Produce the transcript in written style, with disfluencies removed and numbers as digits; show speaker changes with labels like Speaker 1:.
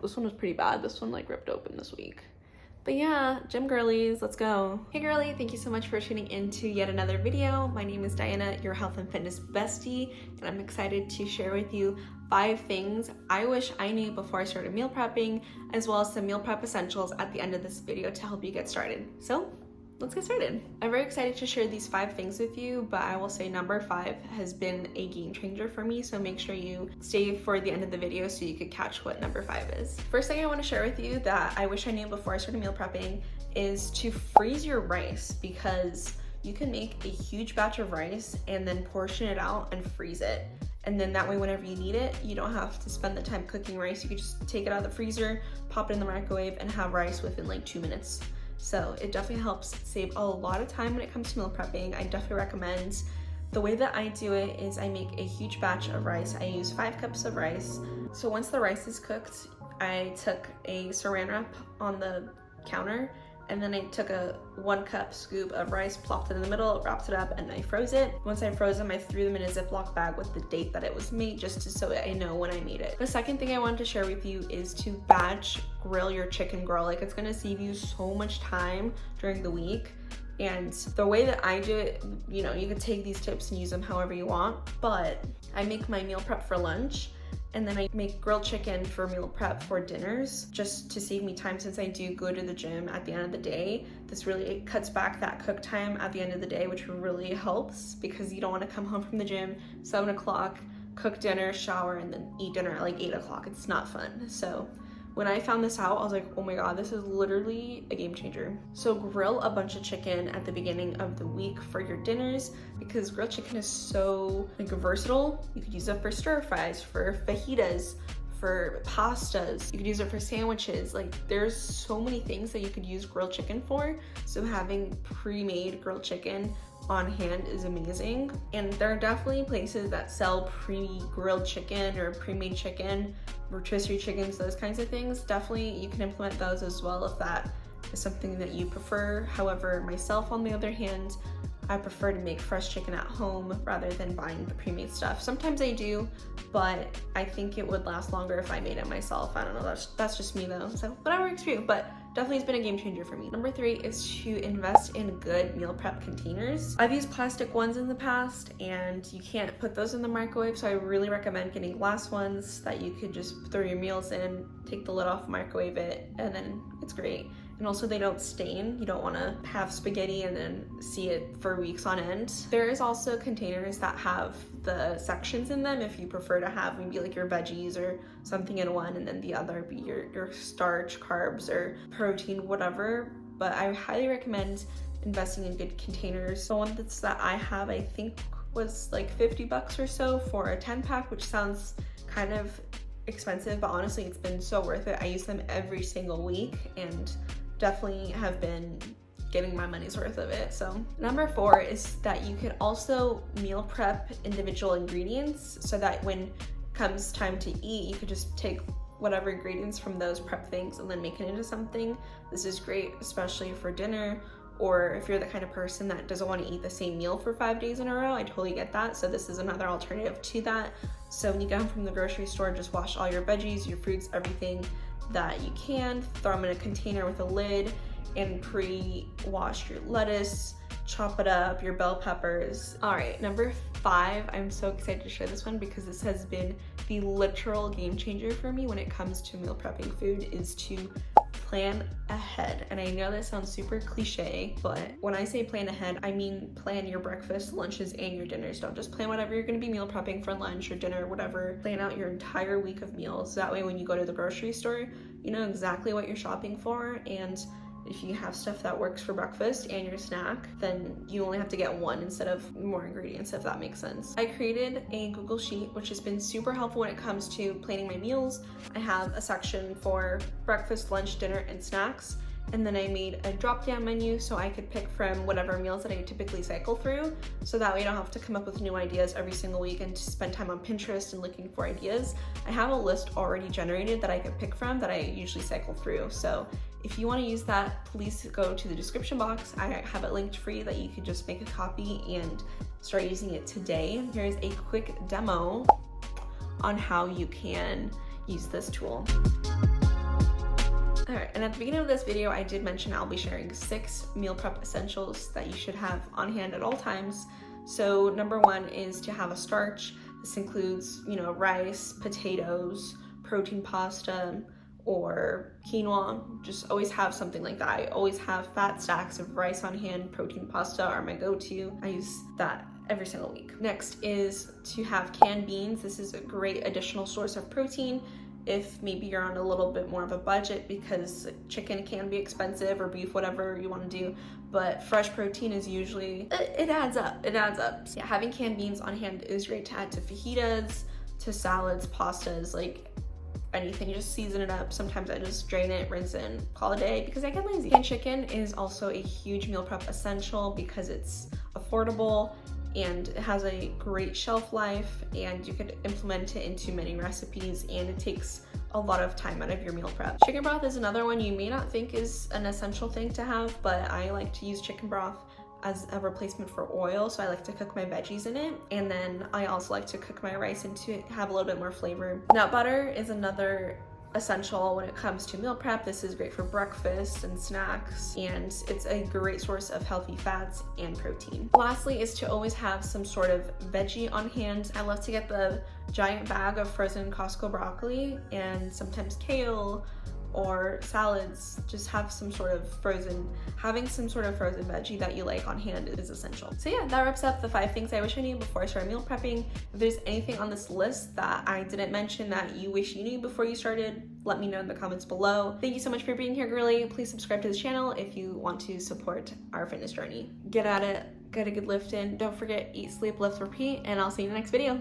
Speaker 1: This one was pretty bad. This one like ripped open this week. But yeah, gym girlies, let's go. Hey girly, thank you so much for tuning in to yet another video. My name is Diana, your health and fitness bestie, and I'm excited to share with you 5 things I wish I knew before I started meal prepping, as well as some meal prep essentials at the end of this video to help you get started. So let's get started. I'm very excited to share these 5 things with you, but I will say number 5 has been a game changer for me, so make sure you stay for the end of the video so you could catch what number 5 is. First thing I want to share with you that I wish I knew before I started meal prepping is to freeze your rice, because you can make a huge batch of rice and then portion it out and freeze it. And then that way, whenever you need it, you don't have to spend the time cooking rice. You can just take it out of the freezer, pop it in the microwave, and have rice within like 2 minutes. So it definitely helps save a lot of time when it comes to meal prepping. I definitely recommend. The way that I do it is I make a huge batch of rice. I use 5 cups of rice. So once the rice is cooked, I took a saran wrap on the counter, and then I took a 1 cup scoop of rice, plopped it in the middle, wrapped it up, and I froze it. Once I froze them, I threw them in a Ziploc bag with the date that it was made, so I know when I made it. The second thing I wanted to share with you is to batch grill your chicken garlic. It's gonna save you so much time during the week. And the way that I do it, you know, you could take these tips and use them however you want, but I make my meal prep for lunch, and then I make grilled chicken for meal prep for dinners, just to save me time since I do go to the gym at the end of the day. This really cuts back that cook time at the end of the day, which really helps, because you don't want to come home from the gym 7 o'clock, cook dinner, shower, and then eat dinner at like 8 o'clock. It's not fun. So when I found this out, I was like, oh my god, this is literally a game changer. So grill a bunch of chicken at the beginning of the week for your dinners, because grilled chicken is so like versatile. You could use it for stir fries, for fajitas, for pastas. You could use it for sandwiches. Like, there's so many things that you could use grilled chicken for. So having pre-made grilled chicken on hand is amazing. And there are definitely places that sell pre-grilled chicken or pre-made chicken, rotisserie chickens, those kinds of things. Definitely you can implement those as well if that is something that you prefer. However, myself, on the other hand, I prefer to make fresh chicken at home rather than buying the pre-made stuff. Sometimes I do, but I think it would last longer if I made it myself. I don't know, that's just me though. So whatever works for you, but definitely has been a game changer for me. Number 3 is to invest in good meal prep containers. I've used plastic ones in the past, and you can't put those in the microwave, so I really recommend getting glass ones that you could just throw your meals in, take the lid off, microwave it, and then it's great. And also, they don't stain. You don't want to have spaghetti and then see it for weeks on end. There is also containers that have the sections in them if you prefer to have maybe like your veggies or something in one, and then the other be your starch, carbs, or protein, whatever. But I highly recommend investing in good containers. The one that I have, I think, was like $50 or so for a 10-pack, which sounds kind of expensive, but honestly, it's been so worth it. I use them every single week and definitely have been getting my money's worth of it. So number 4 is that you can also meal prep individual ingredients, so that when it comes time to eat, you could just take whatever ingredients from those prep things and then make it into something. This is great, especially for dinner, or if you're the kind of person that doesn't want to eat the same meal for 5 days in a row. I totally get that. So this is another alternative to that. So when you get home from the grocery store, just wash all your veggies, your fruits, everything that you can, throw them in a container with a lid, and pre-wash your lettuce, chop it up, your bell peppers. All right, number 5, I'm so excited to share this one because this has been the literal game changer for me when it comes to meal prepping food, is to plan ahead. And I know that sounds super cliche, but when I say plan ahead, I mean plan your breakfast, lunches, and your dinners. Don't just plan whatever you're gonna be meal prepping for lunch or dinner, whatever. Plan out your entire week of meals. That way when you go to the grocery store, you know exactly what you're shopping for, and if you have stuff that works for breakfast and your snack, then you only have to get one instead of more ingredients, if that makes sense. I created a Google Sheet, which has been super helpful when it comes to planning my meals. I have a section for breakfast, lunch, dinner, and snacks. And then I made a drop-down menu so I could pick from whatever meals that I typically cycle through. So that way I don't have to come up with new ideas every single week and to spend time on Pinterest and looking for ideas. I have a list already generated that I could pick from that I usually cycle through. So if you want to use that, please go to the description box. I have it linked for you that you could just make a copy and start using it today. Here's a quick demo on how you can use this tool. All right, and at the beginning of this video, I did mention I'll be sharing 6 meal prep essentials that you should have on hand at all times. So number 1 is to have a starch. This includes, rice, potatoes, protein pasta, or quinoa. Just always have something like that. I always have fat stacks of rice on hand. Protein pasta are my go-to. I use that every single week. Next is to have canned beans. This is a great additional source of protein if maybe you're on a little bit more of a budget, because chicken can be expensive, or beef, whatever you want to do, but fresh protein is usually, it adds up. So yeah, having canned beans on hand is great to add to fajitas, to salads, pastas, like anything. You just season it up. Sometimes I just drain it, rinse it, and call it a day because I get lazy. Canned chicken is also a huge meal prep essential because it's affordable and it has a great shelf life, and you could implement it into many recipes, and it takes a lot of time out of your meal prep. Chicken broth is another one you may not think is an essential thing to have, but I like to use chicken broth as a replacement for oil, so I like to cook my veggies in it, and then I also like to cook my rice into it, have a little bit more flavor. Nut butter is another essential when it comes to meal prep. This is great for breakfast and snacks, and it's a great source of healthy fats and protein. Lastly is to always have some sort of veggie on hand. I love to get the giant bag of frozen Costco broccoli and sometimes kale or salads. Just have some sort of having some sort of frozen veggie that you like on hand is essential. So yeah, that wraps up the 5 things I wish I knew before I started meal prepping. If there's anything on this list that I didn't mention that you wish you knew before you started, let me know in the comments below. Thank you so much for being here, girly. Please subscribe to this channel if you want to support our fitness journey. Get at it, get a good lift in. Don't forget, eat, sleep, lift, repeat, and I'll see you in the next video.